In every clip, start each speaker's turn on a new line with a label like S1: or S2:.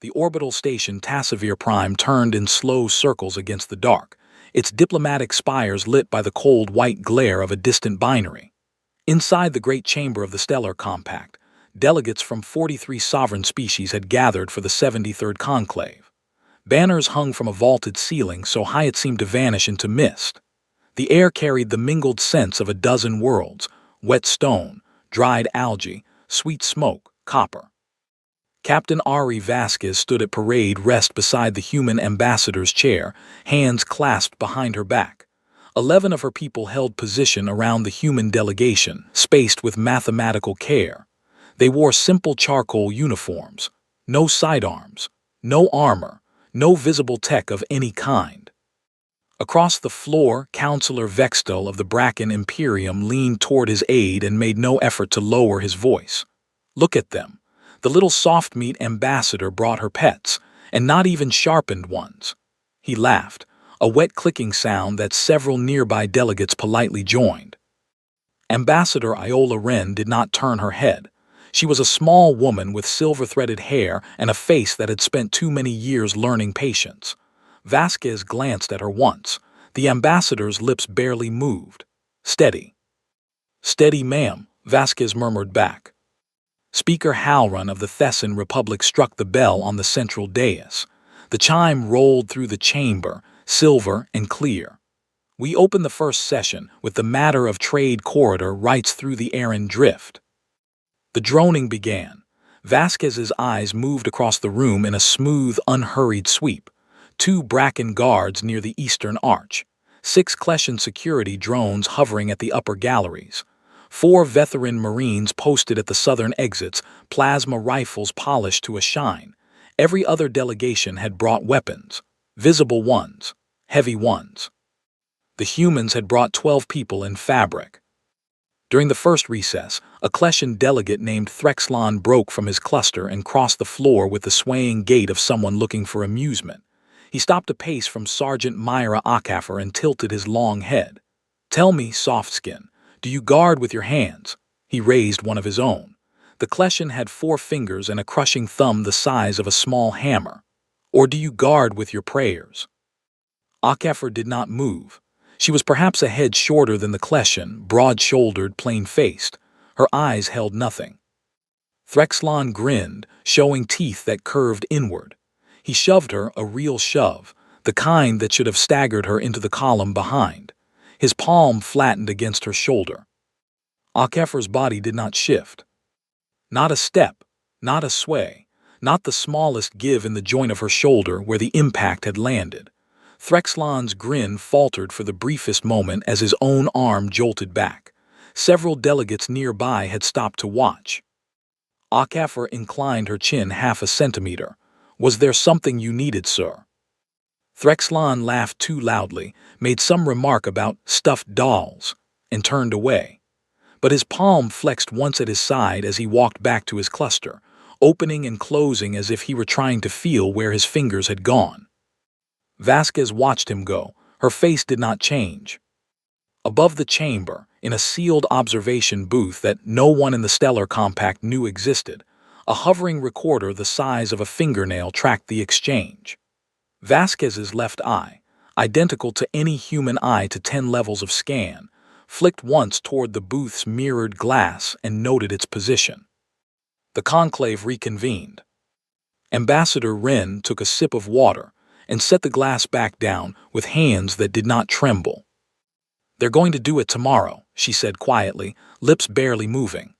S1: The orbital station Tassivir Prime turned in slow circles against the dark, its diplomatic spires lit by the cold white glare of a distant binary. Inside the great chamber of the Stellar Compact, delegates from 43 sovereign species had gathered for the 73rd conclave. Banners hung from a vaulted ceiling so high it seemed to vanish into mist. The air carried the mingled scents of a dozen worlds: wet stone, dried algae, sweet smoke, copper. Captain Ari Vasquez stood at parade rest beside the human ambassador's chair, hands clasped behind her back. 11 of her people held position around the human delegation, spaced with mathematical care. They wore simple charcoal uniforms, no sidearms, no armor, no visible tech of any kind. Across the floor, Councillor Vextel of the Bracken Imperium leaned toward his aide and made no effort to lower his voice. Look at them. The little soft-meat ambassador brought her pets, and not even sharpened ones. He laughed, a wet clicking sound that several nearby delegates politely joined. Ambassador Iola Wren did not turn her head. She was a small woman with silver-threaded hair and a face that had spent too many years learning patience. Vasquez glanced at her once. The ambassador's lips barely moved. Steady. Steady, ma'am, Vasquez murmured back. Speaker Halrun of the Thessan Republic struck the bell on the central dais. The chime rolled through the chamber, silver and clear. We open the first session with the matter of trade corridor rights through the Aran Drift. The droning began. Vasquez's eyes moved across the room in a smooth, unhurried sweep. 2 Bracken guards near the eastern arch. 6 Kleshan security drones hovering at the upper galleries. 4 veteran Marines posted at the southern exits, plasma rifles polished to a shine. Every other delegation had brought weapons. Visible ones. Heavy ones. The humans had brought 12 people in fabric. During the first recess, a Kleshan delegate named Threxlon broke from his cluster and crossed the floor with the swaying gait of someone looking for amusement. He stopped a pace from Sergeant Myra Akaffer and tilted his long head. Tell me, Softskin, do you guard with your hands? He raised one of his own. The Kleshan had 4 fingers and a crushing thumb the size of a small hammer. Or do you guard with your prayers? Akaffer did not move. She was perhaps a head shorter than the Kleshan, broad-shouldered, plain-faced. Her eyes held nothing. Threxlon grinned, showing teeth that curved inward. He shoved her, a real shove, the kind that should have staggered her into the column behind. His palm flattened against her shoulder. Akeffer's body did not shift. Not a step, not a sway, not the smallest give in the joint of her shoulder where the impact had landed. Threxlon's grin faltered for the briefest moment as his own arm jolted back. Several delegates nearby had stopped to watch. Akaffer inclined her chin half a centimeter. Was there something you needed, sir? Threxlon laughed too loudly, made some remark about stuffed dolls, and turned away. But his palm flexed once at his side as he walked back to his cluster, opening and closing as if he were trying to feel where his fingers had gone. Vasquez watched him go. Her face did not change. Above the chamber, in a sealed observation booth that no one in the Stellar Compact knew existed, a hovering recorder the size of a fingernail tracked the exchange. Vasquez's left eye, identical to any human eye to 10 levels of scan, flicked once toward the booth's mirrored glass and noted its position. The conclave reconvened. Ambassador Wren took a sip of water and set the glass back down with hands that did not tremble. They're going to do it tomorrow, she said quietly, lips barely moving.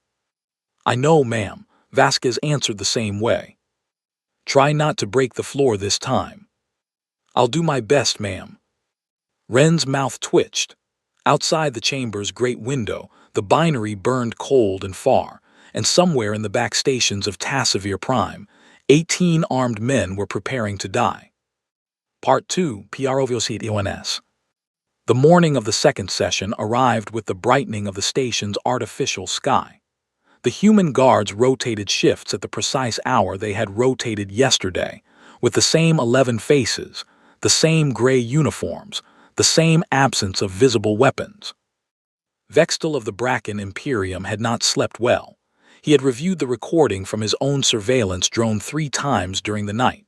S1: I know, ma'am, Vasquez answered the same way. Try not to break the floor this time. I'll do my best, ma'am. Wren's mouth twitched. Outside the chamber's great window, the binary burned cold and far, and somewhere in the back stations of Tassivir Prime, 18 armed men were preparing to die. Part 2, PROVOCET-ONS. The morning of the second session arrived with the brightening of the station's artificial sky. The human guards rotated shifts at the precise hour they had rotated yesterday, with the same 11 faces, the same gray uniforms, the same absence of visible weapons. Vextel of the Bracken Imperium had not slept well. He had reviewed the recording from his own surveillance drone 3 times during the night.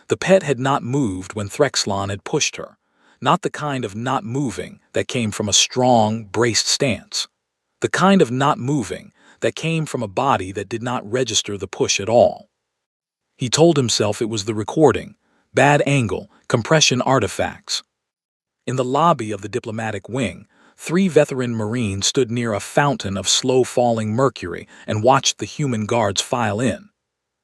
S1: The pet had not moved when Threxlon had pushed her, not the kind of not moving that came from a strong, braced stance. The kind of not moving that came from a body that did not register the push at all. He told himself it was the recording, bad angle, compression artifacts. In the lobby of the diplomatic wing, 3 veteran Marines stood near a fountain of slow-falling mercury and watched the human guards file in.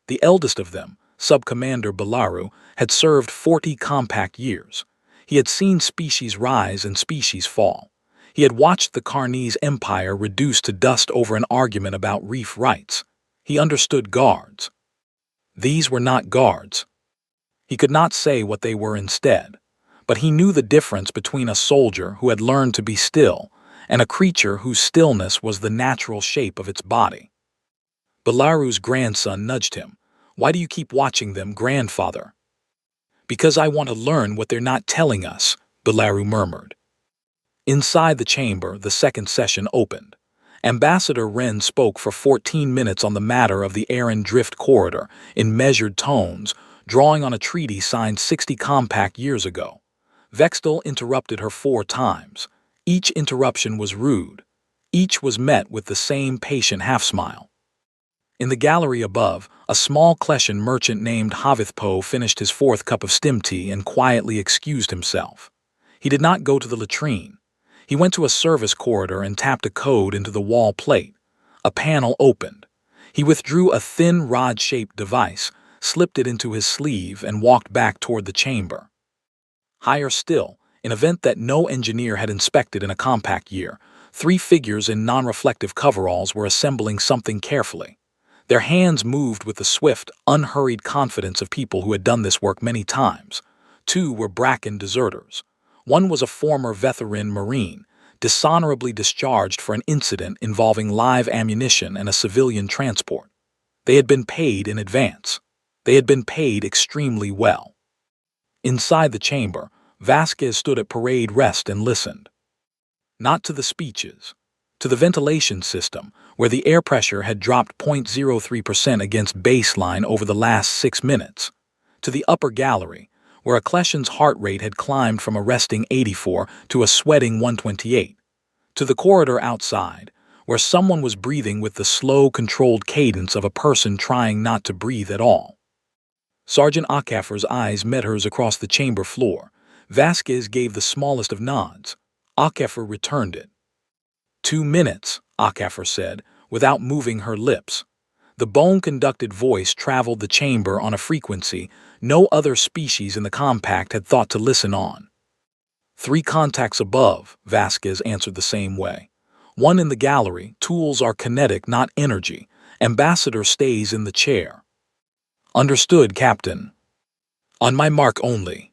S1: The eldest of them, Sub-Commander Balaru, had served 40 compact years. He had seen species rise and species fall. He had watched the Carnese Empire reduce to dust over an argument about reef rights. He understood guards. These were not guards. He could not say what they were instead, but he knew the difference between a soldier who had learned to be still and a creature whose stillness was the natural shape of its body. Balaru's grandson nudged him. "Why do you keep watching them, grandfather?" "Because I want to learn what they're not telling us," Balaru murmured. Inside the chamber, the second session opened. Ambassador Wren spoke for 14 minutes on the matter of the Aaron Drift Corridor in measured tones, drawing on a treaty signed 60 compact years ago. Vextal interrupted her 4 times. Each interruption was rude. Each was met with the same patient half-smile. In the gallery above, a small Kleshan merchant named Havithpo finished his 4th cup of stim tea and quietly excused himself. He did not go to the latrine. He went to a service corridor and tapped a code into the wall plate. A panel opened. He withdrew a thin rod-shaped device, slipped it into his sleeve, and walked back toward the chamber. Higher still, an event that no engineer had inspected in a compact year, 3 figures in non-reflective coveralls were assembling something carefully. Their hands moved with the swift, unhurried confidence of people who had done this work many times. 2 were Bracken deserters. One was a former veteran Marine, dishonorably discharged for an incident involving live ammunition and a civilian transport. They had been paid in advance. They had been paid extremely well. Inside the chamber, Vasquez stood at parade rest and listened. Not to the speeches, to the ventilation system, where the air pressure had dropped 0.03% against baseline over the last 6 minutes, to the upper gallery, where a Kleshan's heart rate had climbed from a resting 84 to a sweating 128, to the corridor outside, where someone was breathing with the slow, controlled cadence of a person trying not to breathe at all. Sergeant Akafer's eyes met hers across the chamber floor. Vasquez gave the smallest of nods. Akafer returned it. 2 minutes, Akafer said, without moving her lips. The bone-conducted voice traveled the chamber on a frequency no other species in the compact had thought to listen on. 3 contacts above, Vasquez answered the same way. 1 in the gallery. Tools are kinetic, not energy. Ambassador stays in the chair. Understood, Captain. On my mark only.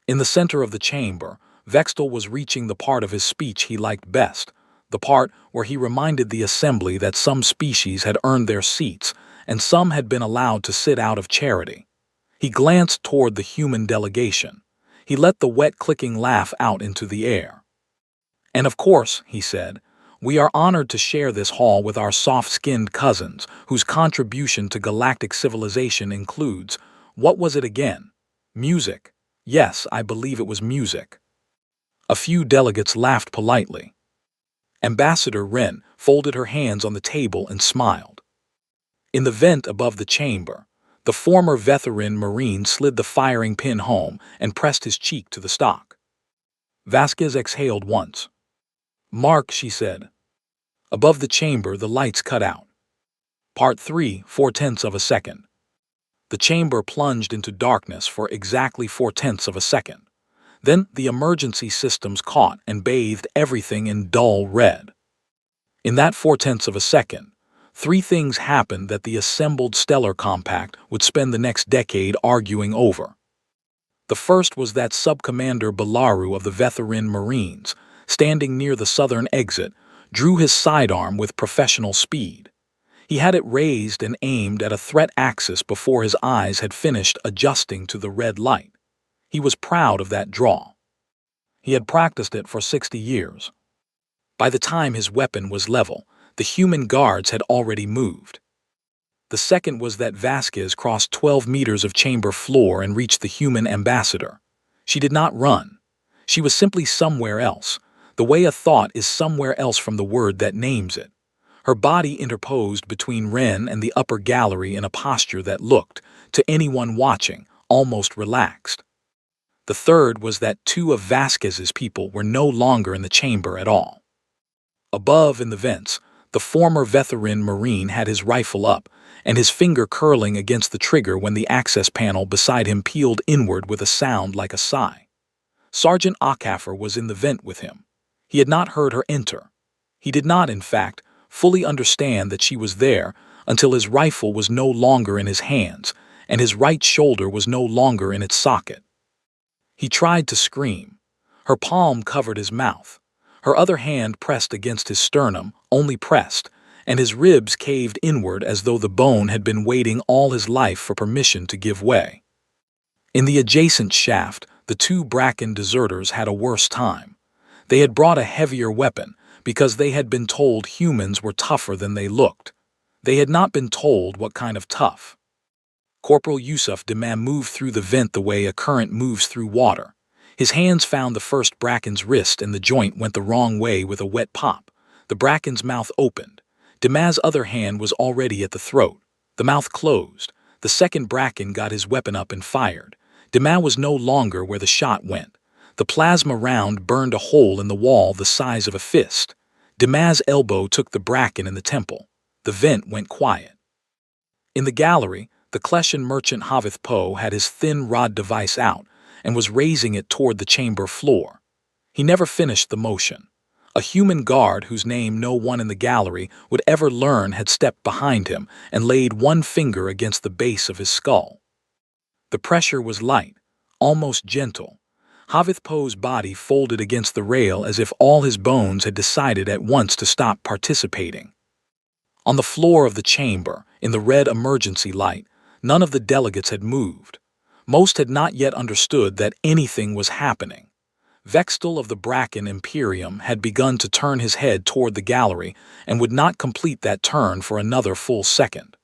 S1: In the center of the chamber, Vextal was reaching the part of his speech he liked best, the part where he reminded the assembly that some species had earned their seats and some had been allowed to sit out of charity. He glanced toward the human delegation. He let the wet clicking laugh out into the air. "And of course," he said, "we are honored to share this hall with our soft-skinned cousins, whose contribution to galactic civilization includes, what was it again? Music. Yes, I believe it was music." A few delegates laughed politely. Ambassador Wren folded her hands on the table and smiled. In the vent above the chamber, the former veteran Marine slid the firing pin home and pressed his cheek to the stock. Vasquez exhaled once. "Mark," she said. Above the chamber, the lights cut out. Part 3, 4/10 of a second. The chamber plunged into darkness for exactly 4/10 of a second. Then the emergency systems caught and bathed everything in dull red. In that 4/10 of a second, 3 things happened that the assembled stellar compact would spend the next decade arguing over. The first was that Sub-Commander Balaru of the veteran Marines, standing near the southern exit, drew his sidearm with professional speed. He had it raised and aimed at a threat axis before his eyes had finished adjusting to the red light. He was proud of that draw. He had practiced it for 60 years. By the time his weapon was level, The human guards had already moved. The second was that Vasquez crossed 12 meters of chamber floor and reached the human ambassador. She did not run. She was simply somewhere else, the way a thought is somewhere else from the word that names it. Her body interposed between Ren and the upper gallery in a posture that looked, to anyone watching, almost relaxed. The third was that two of Vasquez's people were no longer in the chamber at all. Above, in the vents, the former Vetherin Marine had his rifle up, and his finger curling against the trigger when the access panel beside him peeled inward with a sound like a sigh. Sergeant Akaffer was in the vent with him. He had not heard her enter. He did not, in fact, fully understand that she was there until his rifle was no longer in his hands, and his right shoulder was no longer in its socket. He tried to scream. Her palm covered his mouth. Her other hand pressed against his sternum, only pressed, and his ribs caved inward as though the bone had been waiting all his life for permission to give way. In the adjacent shaft, the two Bracken deserters had a worse time. They had brought a heavier weapon because they had been told humans were tougher than they looked. They had not been told what kind of tough. Corporal Yusuf Demam moved through the vent the way a current moves through water. His hands found the first Bracken's wrist and the joint went the wrong way with a wet pop. The Bracken's mouth opened. Demam's other hand was already at the throat. The mouth closed. The second Bracken got his weapon up and fired. Demam was no longer where the shot went. The plasma round burned a hole in the wall the size of a fist. Demam's elbow took the Bracken in the temple. The vent went quiet. In the gallery, the Kleshan merchant Havith Poe had his thin rod device out and was raising it toward the chamber floor. He never finished the motion. A human guard whose name no one in the gallery would ever learn had stepped behind him and laid one finger against the base of his skull. The pressure was light, almost gentle. Havith Poe's body folded against the rail as if all his bones had decided at once to stop participating. On the floor of the chamber, in the red emergency light, none of the delegates had moved. Most had not yet understood that anything was happening. Vextal of the Bracken Imperium had begun to turn his head toward the gallery and would not complete that turn for another full second.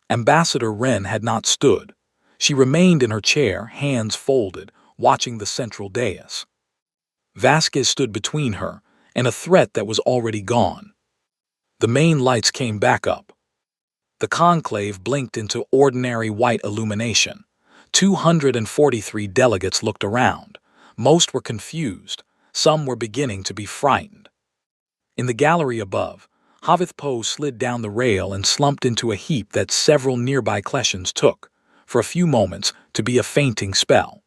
S1: Ambassador Ren had not stood. She remained in her chair, hands folded, watching the central dais. Vasquez stood between her and a threat that was already gone. The main lights came back up. The conclave blinked into ordinary white illumination. 243 delegates looked around. Most were confused. Some were beginning to be frightened. In the gallery above, Havith Poe slid down the rail and slumped into a heap that several nearby Kleshans took, for a few moments, to be a fainting spell.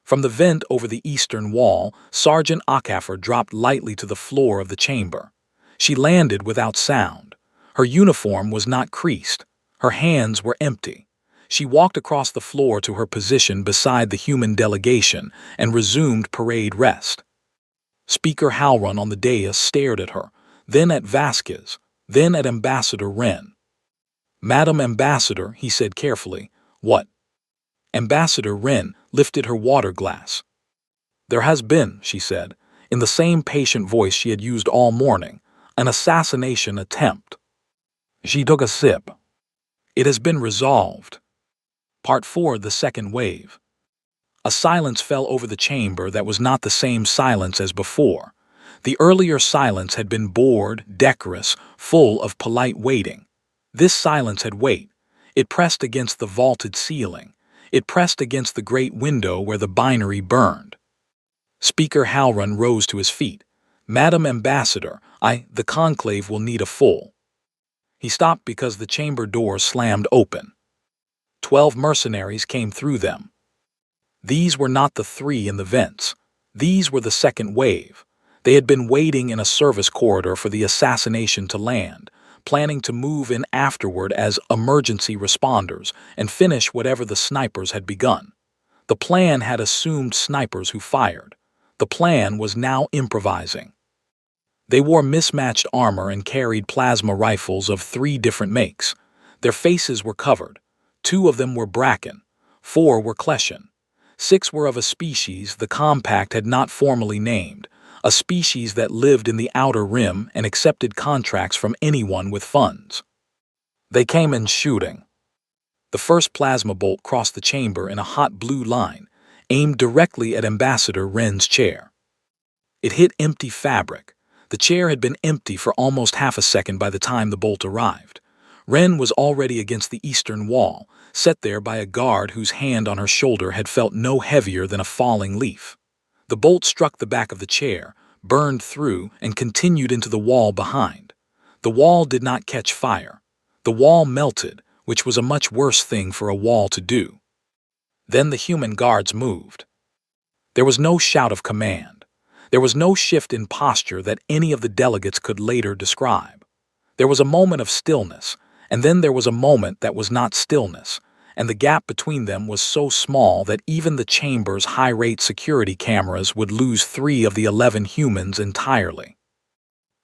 S1: From the vent over the eastern wall, Sergeant Akaffer dropped lightly to the floor of the chamber. She landed without sound. Her uniform was not creased. Her hands were empty. She walked across the floor to her position beside the human delegation and resumed parade rest. Speaker Halrun on the dais stared at her, then at Vasquez, then at Ambassador Ren. "Madam Ambassador," he said carefully. "What?" Ambassador Ren lifted her water glass. "There has been," she said, in the same patient voice she had used all morning, "an assassination attempt." She took a sip. "It has been resolved." Part 4, the second wave. A silence fell over the chamber that was not the same silence as before. The earlier silence had been bored, decorous, full of polite waiting. This silence had weight. It pressed against the vaulted ceiling. It pressed against the great window where the binary burned. Speaker Halrun rose to his feet. "Madam Ambassador, the conclave will need a full." He stopped because the chamber door slammed open. 12 mercenaries came through them. These were not the 3 in the vents. These were the second wave. They had been waiting in a service corridor for the assassination to land, planning to move in afterward as emergency responders and finish whatever the snipers had begun. The plan had assumed snipers who fired. The plan was now improvising. They wore mismatched armor and carried plasma rifles of 3 different makes. Their faces were covered. 2 of them were Bracken. 4 were Kleshan. 6 were of a species the Compact had not formally named, a species that lived in the outer rim and accepted contracts from anyone with funds. They came in shooting. The first plasma bolt crossed the chamber in a hot blue line, aimed directly at Ambassador Wren's chair. It hit empty fabric. The chair had been empty for almost half a second by the time the bolt arrived. Wren was already against the eastern wall, set there by a guard whose hand on her shoulder had felt no heavier than a falling leaf. The bolt struck the back of the chair, burned through, and continued into the wall behind. The wall did not catch fire. The wall melted, which was a much worse thing for a wall to do. Then the human guards moved. There was no shout of command. There was no shift in posture that any of the delegates could later describe. There was a moment of stillness, and then there was a moment that was not stillness, and the gap between them was so small that even the chamber's high-rate security cameras would lose 3 of the 11 humans entirely.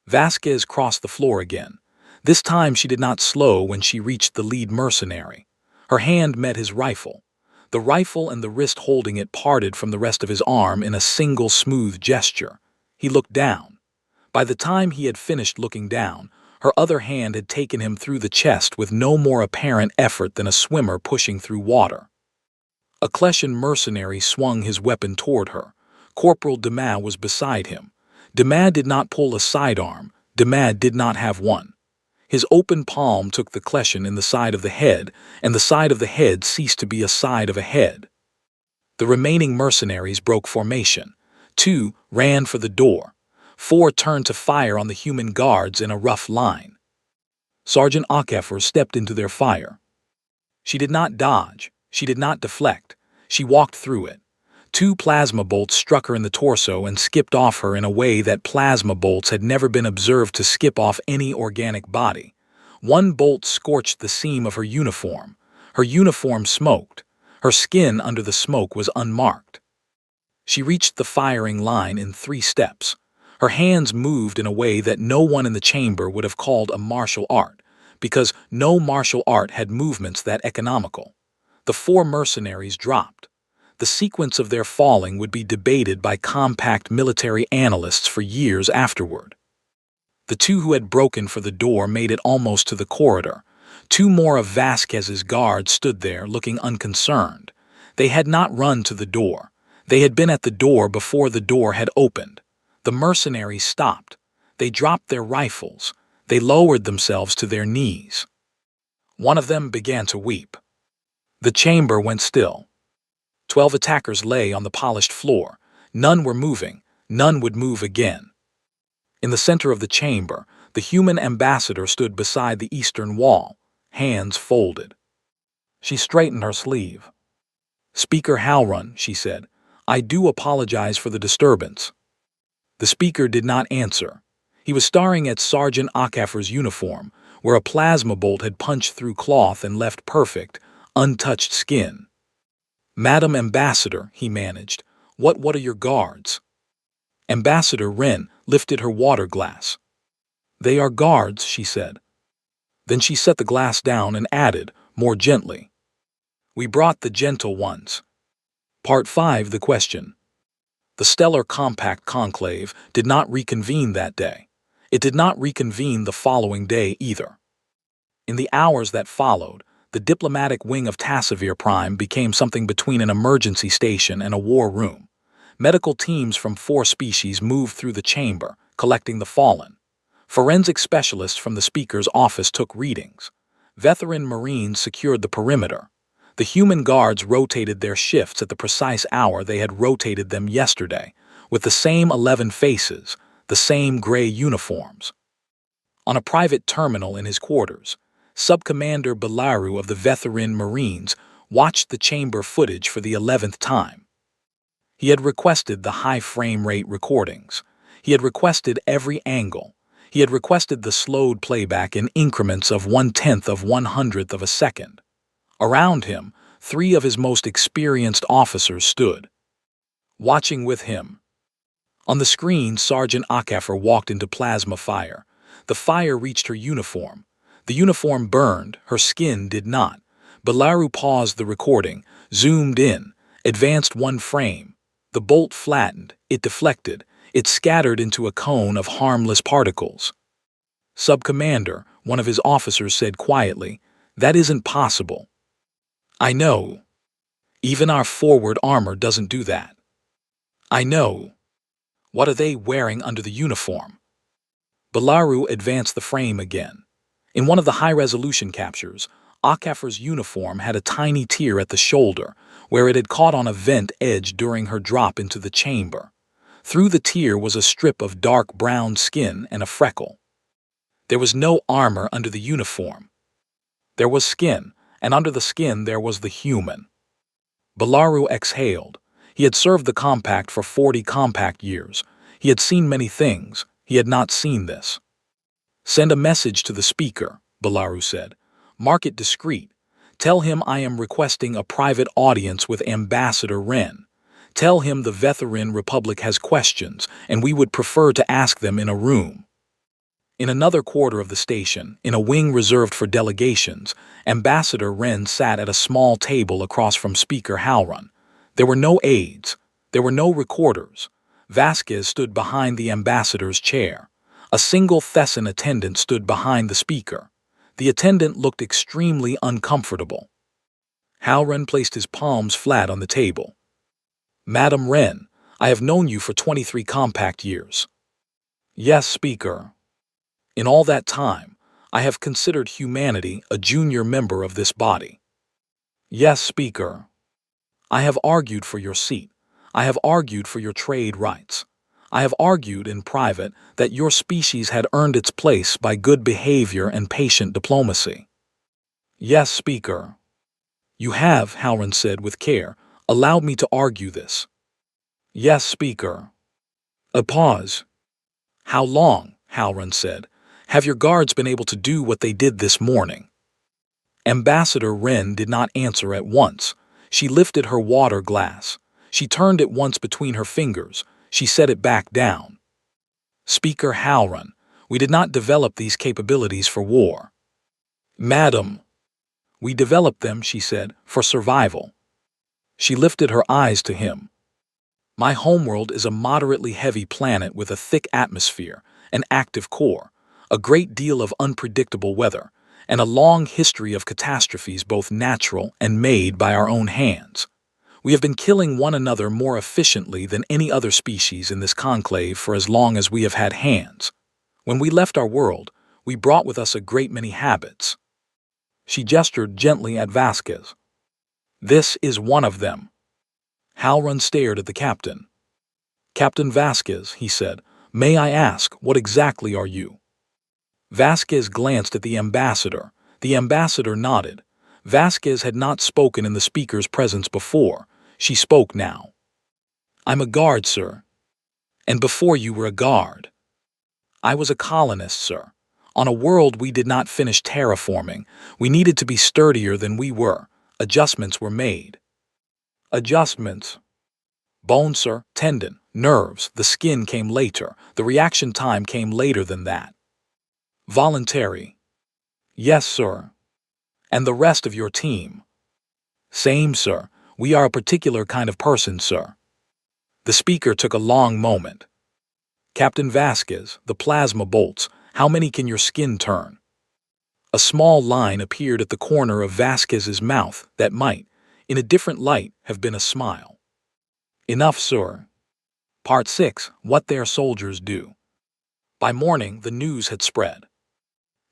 S1: Vasquez crossed the floor again. This time she did not slow when she reached the lead mercenary. Her hand met his rifle. The rifle and the wrist holding it parted from the rest of his arm in a single smooth gesture. He looked down. By the time he had finished looking down, her other hand had taken him through the chest with no more apparent effort than a swimmer pushing through water. A Kleshan mercenary swung his weapon toward her. Corporal Dumas was beside him. Dumas did not pull a sidearm. Dumas did not have one. His open palm took the Kleshan in the side of the head, and the side of the head ceased to be a side of a head. The remaining mercenaries broke formation. 2 ran for the door. 4 turned to fire on the human guards in a rough line. Sergeant Akafor stepped into their fire. She did not dodge. She did not deflect. She walked through it. 2 plasma bolts struck her in the torso and skipped off her in a way that plasma bolts had never been observed to skip off any organic body. 1 bolt scorched the seam of her uniform. Her uniform smoked. Her skin under the smoke was unmarked. She reached the firing line in 3 steps. Her hands moved in a way that no one in the chamber would have called a martial art, because no martial art had movements that economical. The 4 mercenaries dropped. The sequence of their falling would be debated by compact military analysts for years afterward. The 2 who had broken for the door made it almost to the corridor. 2 more of Vasquez's guards stood there looking unconcerned. They had not run to the door. They had been at the door before the door had opened. The mercenaries stopped. They dropped their rifles. They lowered themselves to their knees. One of them began to weep. The chamber went still. 12 attackers lay on the polished floor. None were moving. None would move again. In the center of the chamber, the human ambassador stood beside the eastern wall, hands folded. She straightened her sleeve. "Speaker Halrun," she said, "I do apologize for the disturbance." The speaker did not answer. He was staring at Sergeant Akafor's uniform, where a plasma bolt had punched through cloth and left perfect, untouched skin. "Madam Ambassador," he managed, what are your guards?" Ambassador Wren lifted her water glass. "They are guards," she said. Then she set the glass down and added, more gently, "We brought the gentle ones." Part 5. The question. The Stellar Compact Conclave did not reconvene that day. It did not reconvene the following day either. In the hours that followed, the diplomatic wing of Tassivir Prime became something between an emergency station and a war room. Medical teams from 4 species moved through the chamber, collecting the fallen. Forensic specialists from the speaker's office took readings. Veteran Marines secured the perimeter. The human guards rotated their shifts at the precise hour they had rotated them yesterday, with the same 11 faces, the same gray uniforms. On a private terminal in his quarters, Subcommander Belaru of the Veteran Marines watched the chamber footage for the 11th time. He had requested the high frame rate recordings. He had requested every angle. He had requested the slowed playback in increments of 1/10 of 1/100th of a second. Around him, 3 of his most experienced officers stood, watching with him. On the screen, Sergeant Akafor walked into plasma fire. The fire reached her uniform. The uniform burned, her skin did not. Belaru paused the recording, zoomed in, advanced 1 frame. The bolt flattened, it deflected, It scattered into a cone of harmless particles. "Sub-Commander," one of his officers said quietly, "that isn't possible." "I know. Even our forward armor doesn't do that." "I know. What are they wearing under the uniform?" Balaru advanced the frame again. In one of the high-resolution captures, Akafer's uniform had a tiny tear at the shoulder, where it had caught on a vent edge during her drop into the chamber. Through the tear was a strip of dark brown skin and a freckle. There was no armor under the uniform. There was skin, and under the skin there was the human. Balaru exhaled. He had served the Compact for 40 Compact years. He had seen many things. He had not seen this. "Send a message to the speaker," Balaru said. "Mark it discreet. Tell him I am requesting a private audience with Ambassador Wren. Tell him the Vetherin Republic has questions, and we would prefer to ask them in a room." In another quarter of the station, in a wing reserved for delegations, Ambassador Wren sat at a small table across from Speaker Halrun. There were no aides. There were no recorders. Vasquez stood behind the ambassador's chair. A single Thessan attendant stood behind the speaker. The attendant looked extremely uncomfortable. Halrun placed his palms flat on the table. "Madam Wren, I have known you for 23 Compact years." "Yes, Speaker. In all that time, I have considered humanity a junior member of this body." "Yes, Speaker. I have argued for your seat. I have argued for your trade rights. I have argued in private that your species had earned its place by good behavior and patient diplomacy." "Yes, Speaker." "You have," Halrun said with care, "allowed me to argue this." "Yes, Speaker." A pause. "How long," Halrun said, "have your guards been able to do what they did this morning?" Ambassador Wren did not answer at once. She lifted her water glass. She turned it once between her fingers. She set it back down. "Speaker Halrun, we did not develop these capabilities for war." "Madam." "We developed them," she said, "for survival." She lifted her eyes to him. "My homeworld is a moderately heavy planet with a thick atmosphere, an active core, a great deal of unpredictable weather, and a long history of catastrophes both natural and made by our own hands. We have been killing one another more efficiently than any other species in this conclave for as long as we have had hands. When we left our world, we brought with us a great many habits." She gestured gently at Vasquez. "This is one of them." Halrun stared at the captain. "Captain Vasquez," he said, "may I ask, what exactly are you?" Vasquez glanced at the ambassador. The ambassador nodded. Vasquez had not spoken in the speaker's presence before. She spoke now. "I'm a guard, sir." "And before you were a guard?" "I was a colonist, sir. On a world we did not finish terraforming. We needed to be sturdier than we were. Adjustments were made." "Adjustments?" "Bone, sir, tendon, nerves, the skin came later. The reaction time came later than that." "Voluntary?" "Yes, sir." "And the rest of your team?" "Same, sir. We are a particular kind of person, sir." The speaker took a long moment. "Captain Vasquez, the plasma bolts, how many can your skin turn?" A small line appeared at the corner of Vasquez's mouth that might, in a different light, have been a smile. "Enough, sir." Part 6. What Their Soldiers Do. By morning, the news had spread.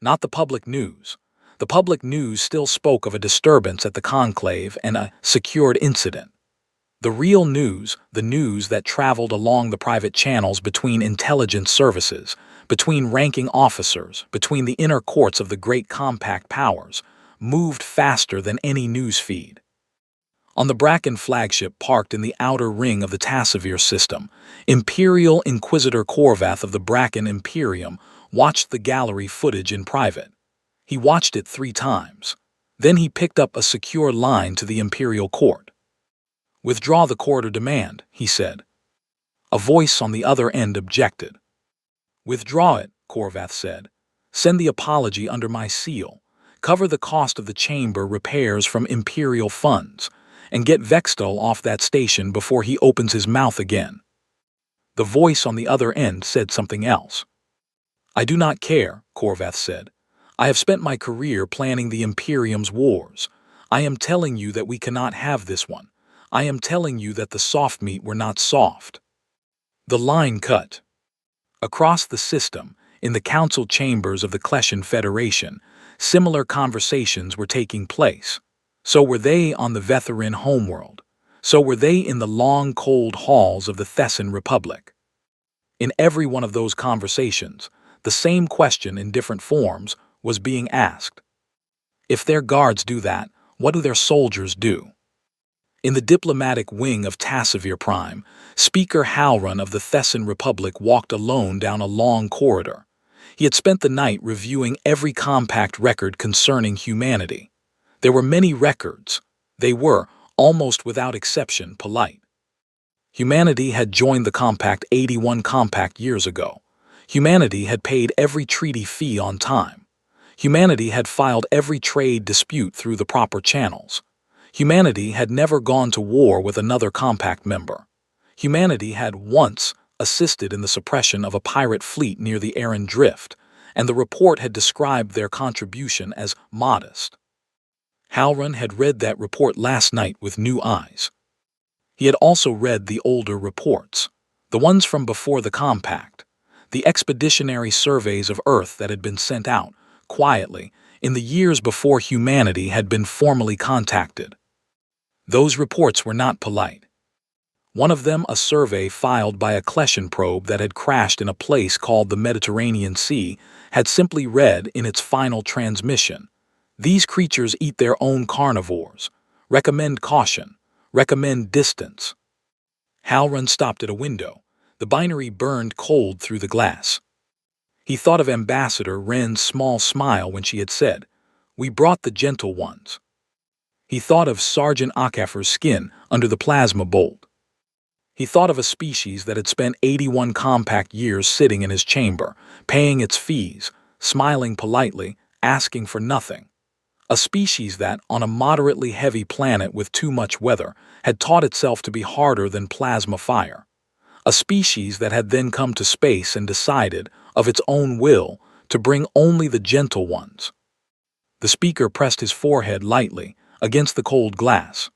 S1: Not the public news. The public news still spoke of a disturbance at the conclave and a secured incident. The real news, the news that traveled along the private channels between intelligence services, between ranking officers, between the inner courts of the great compact powers, moved faster than any news feed. On the Bracken flagship parked in the outer ring of the Tassivir system, Imperial Inquisitor Korvath of the Bracken Imperium watched the gallery footage in private. He watched it 3 times. Then he picked up a secure line to the Imperial Court. "Withdraw the quarter demand," he said. A voice on the other end objected. "Withdraw it," Korvath said. "Send the apology under my seal. Cover the cost of the chamber repairs from Imperial funds, and get Vextol off that station before he opens his mouth again." The voice on the other end said something else. "I do not care," Korvath said. "I have spent my career planning the Imperium's wars. I am telling you that we cannot have this one. I am telling you that the soft meat were not soft." The line cut. Across the system, in the council chambers of the Kleshan Federation, similar conversations were taking place. So were they on the Vetharin homeworld. So were they in the long, cold halls of the Thessan Republic. In every one of those conversations, the same question in different forms was being asked. If their guards do that, what do their soldiers do? In the diplomatic wing of Tassivir Prime, Speaker Halrun of the Thessan Republic walked alone down a long corridor. He had spent the night reviewing every compact record concerning humanity. There were many records. They were, almost without exception, polite. Humanity had joined the Compact 81 Compact years ago. Humanity had paid every treaty fee on time. Humanity had filed every trade dispute through the proper channels. Humanity had never gone to war with another Compact member. Humanity had once assisted in the suppression of a pirate fleet near the Aran Drift, and the report had described their contribution as modest. Halrun had read that report last night with new eyes. He had also read the older reports, the ones from before the Compact, the expeditionary surveys of Earth that had been sent out, quietly, in the years before humanity had been formally contacted. Those reports were not polite. One of them, a survey filed by a Kleshan probe that had crashed in a place called the Mediterranean Sea, had simply read in its final transmission, "These creatures eat their own carnivores. Recommend caution. Recommend distance." Halrun stopped at a window. The binary burned cold through the glass. He thought of Ambassador Wren's small smile when she had said, "We brought the gentle ones." He thought of Sergeant Akafer's skin under the plasma bolt. He thought of a species that had spent 81 compact years sitting in his chamber, paying its fees, smiling politely, asking for nothing. A species that, on a moderately heavy planet with too much weather, had taught itself to be harder than plasma fire. A species that had then come to space and decided, of its own will, to bring only the gentle ones. The speaker pressed his forehead lightly against the cold glass.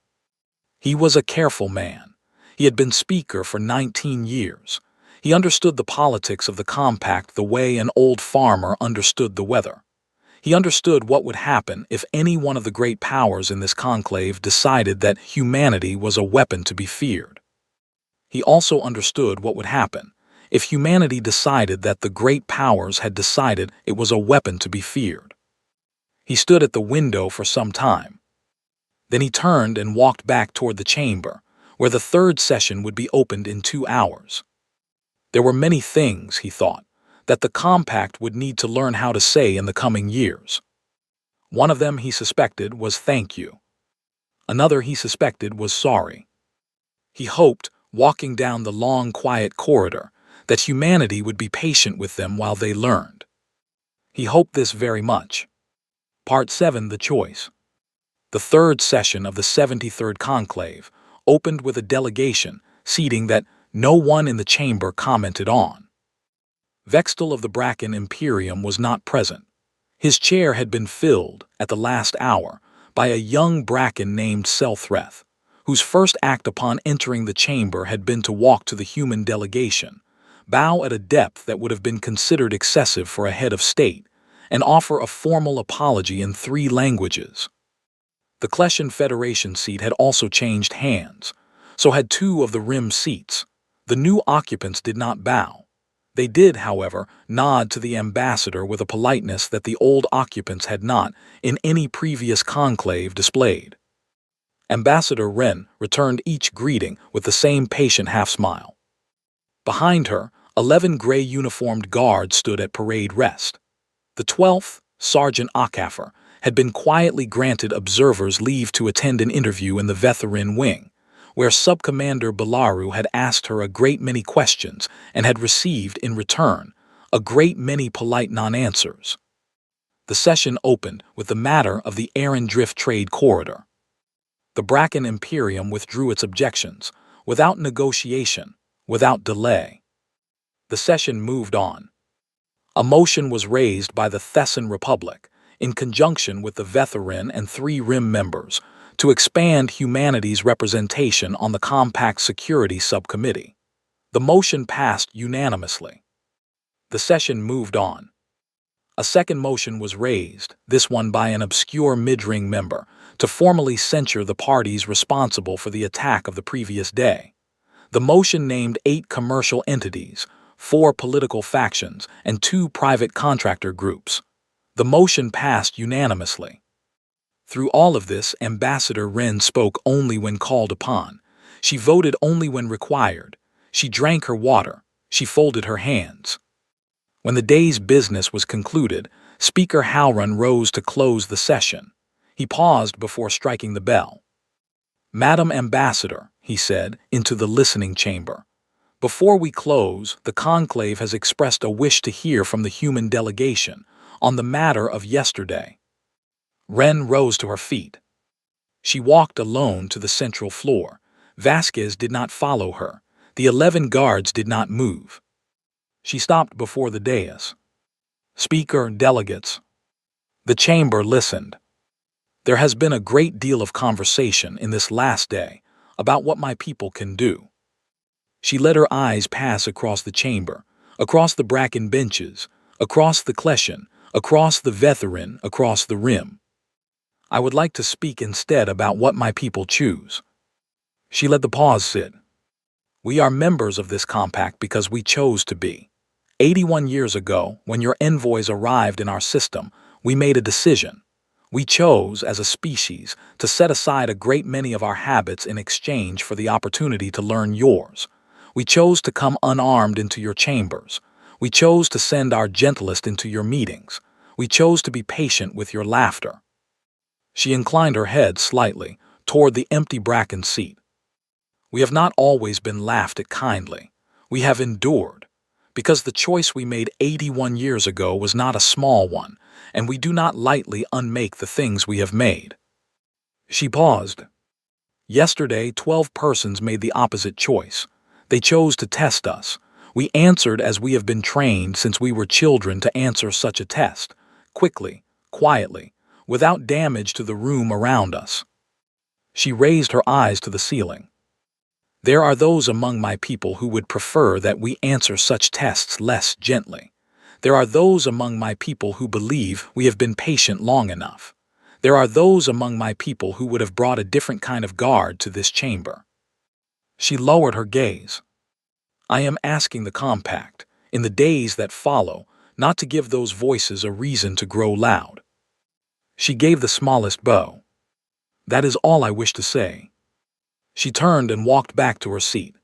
S1: He was a careful man. He had been speaker for 19 years. He understood the politics of the Compact the way an old farmer understood the weather. He understood what would happen if any one of the great powers in this conclave decided that humanity was a weapon to be feared. He also understood what would happen if humanity decided that the great powers had decided it was a weapon to be feared. He stood at the window for some time. Then he turned and walked back toward the chamber, where the third session would be opened in 2 hours. There were many things, he thought, that the Compact would need to learn how to say in the coming years. One of them, he suspected, was thank you. Another, he suspected, was sorry. He hoped, walking down the long, quiet corridor, that humanity would be patient with them while they learned. He hoped this very much. Part 7, The Choice. The third session of the 73rd Conclave opened with a delegation seating that no one in the chamber commented on. Vextal of the Bracken Imperium was not present. His chair had been filled, at the last hour, by a young Bracken named Selthreth, whose first act upon entering the chamber had been to walk to the human delegation, bow at a depth that would have been considered excessive for a head of state, and offer a formal apology in 3 languages. The Kleshan Federation seat had also changed hands, so had 2 of the rim seats. The new occupants did not bow. They did, however, nod to the ambassador with a politeness that the old occupants had not, in any previous conclave, displayed. Ambassador Wren returned each greeting with the same patient half-smile. Behind her, 11 gray-uniformed guards stood at parade rest. The 12th, Sergeant Akafer, had been quietly granted observers leave to attend an interview in the Vetharin wing, where Subcommander Balaru had asked her a great many questions and had received, in return, a great many polite non-answers. The session opened with the matter of the Aran Drift trade corridor. The Bracken Imperium withdrew its objections, without negotiation, without delay. The session moved on. A motion was raised by the Thessan Republic, in conjunction with the Vetherin and 3 Rim members, to expand humanity's representation on the Compact Security Subcommittee. The motion passed unanimously. The session moved on. A second motion was raised, this one by an obscure mid-ring member, to formally censure the parties responsible for the attack of the previous day. The motion named 8 commercial entities, 4 political factions, and 2 private contractor groups. The motion passed unanimously. Through all of this, Ambassador Wren spoke only when called upon. She voted only when required. She drank her water. She folded her hands. When the day's business was concluded, Speaker Halrun rose to close the session. He paused before striking the bell. "Madam Ambassador," he said, into the listening chamber, "before we close, the conclave has expressed a wish to hear from the human delegation on the matter of yesterday." Wren rose to her feet. She walked alone to the central floor. Vasquez did not follow her. The 11 guards did not move. She stopped before the dais. "Speaker, delegates." The chamber listened. "There has been a great deal of conversation in this last day about what my people can do." She let her eyes pass across the chamber, across the bracken benches, across the Kleshan, across the Vetherin, across the Rim. "I would like to speak instead about what my people choose." She let the pause sit. "We are members of this compact because we chose to be. 81 years ago, when your envoys arrived in our system, we made a decision. We chose, as a species, to set aside a great many of our habits in exchange for the opportunity to learn yours. We chose to come unarmed into your chambers. We chose to send our gentlest into your meetings. We chose to be patient with your laughter." She inclined her head slightly toward the empty bracken seat. "We have not always been laughed at kindly. We have endured, because the choice we made 81 years ago was not a small one, and we do not lightly unmake the things we have made." She paused. "Yesterday, 12 persons made the opposite choice. They chose to test us. We answered as we have been trained since we were children to answer such a test, quickly, quietly, without damage to the room around us." She raised her eyes to the ceiling. "There are those among my people who would prefer that we answer such tests less gently. There are those among my people who believe we have been patient long enough. There are those among my people who would have brought a different kind of guard to this chamber." She lowered her gaze. "I am asking the compact, in the days that follow, not to give those voices a reason to grow loud." She gave the smallest bow. "That is all I wish to say." She turned and walked back to her seat.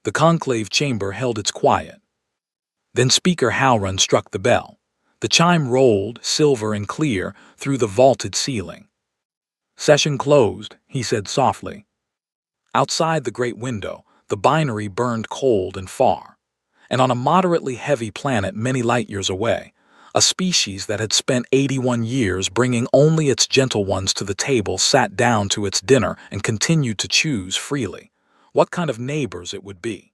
S1: The conclave chamber held its quiet. Then Speaker Halrun struck the bell. The chime rolled, silver and clear, through the vaulted ceiling. "Session closed," he said softly. Outside the great window, the binary burned cold and far. And on a moderately heavy planet many light-years away, a species that had spent 81 years bringing only its gentle ones to the table sat down to its dinner and continued to choose freely what kind of neighbors it would be.